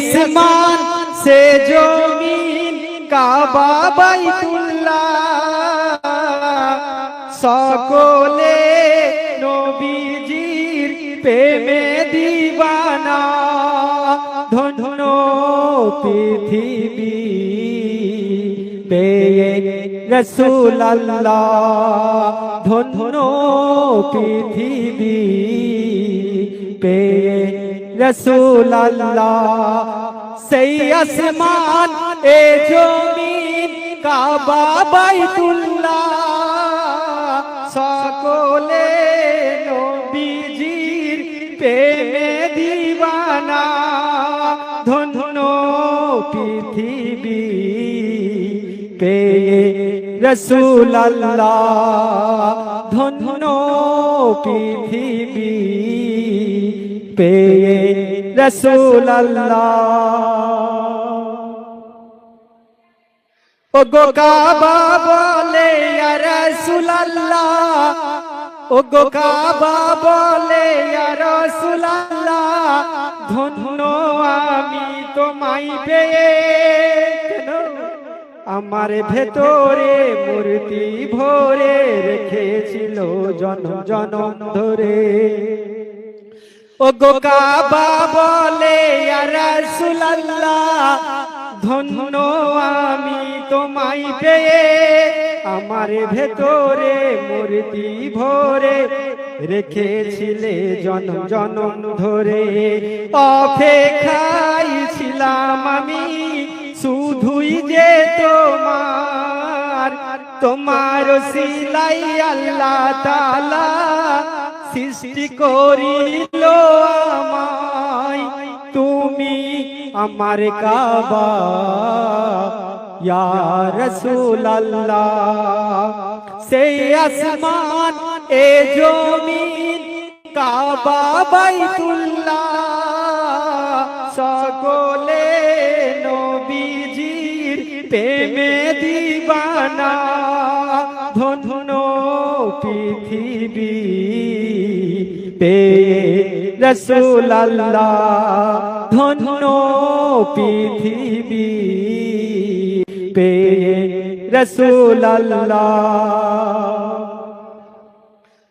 আসমান সে জমিন কাবা বাইতুল্লাহ সকলে নবীজির প্রেমে দিবানা ধন্য পৃথিবী পেয়ে রসুল আল্লাহ ধন্য পৃথিবী পেয়ে রসুল আল্লাহ সেই আসমান এ জমিন কাবা বাইতুল্লাহ সকলে নবীজির প্রেমে দিবানা ধন্য পৃথিবী পেয়ে রসুল আল্লাহ ধন্য পৃথিবী পেয়ে রসুল আল্লাহ ও গো কাবা বলে ইয়া রাসূল আল্লাহ ও গো কাবা বলে ইয়া রাসূল আল্লাহ ধন্য আমি তোমায় পেয়ে আমার ভেতরে মূর্তি ভরে রেখেছিল জনম জনম ধরে ও গো কাবা বলে ইয়া রাসূল আল্লাহ ধন্য আমি তোমায় পেয়ে আমার ভেতরে মূর্তি ভরে রেখেছিলে জনম জনম ধরে অপেক্ষায় ছিলাম আমি শুধুই যে তোমার সিলাই আল্লাহ তাআলা সৃষ্টি করিল আমায় তুমি আমার কাবা ইয়া রাসূল আল্লাহ সেই আসমান এ জমিন কাবা বাইতুল্লাহ সকলে নবীজির প্রেমে দিবানা ধন্য পৃথিবী পেয়ে রসুল আল্লাহ ধন্য পৃথিবী পেয়ে রসুল আল্লাহ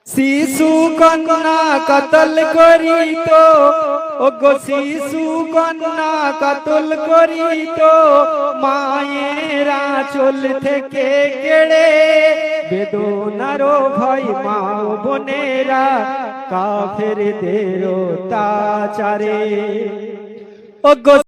শিশু কন্যা কতল করিত ও গো শিশু কন্যা কতল করিত মায়ের আঁচল থেকে কেড়ে বেদনার ভয় মা বোনেরা কাফেরদের অত্যাচারে ও গো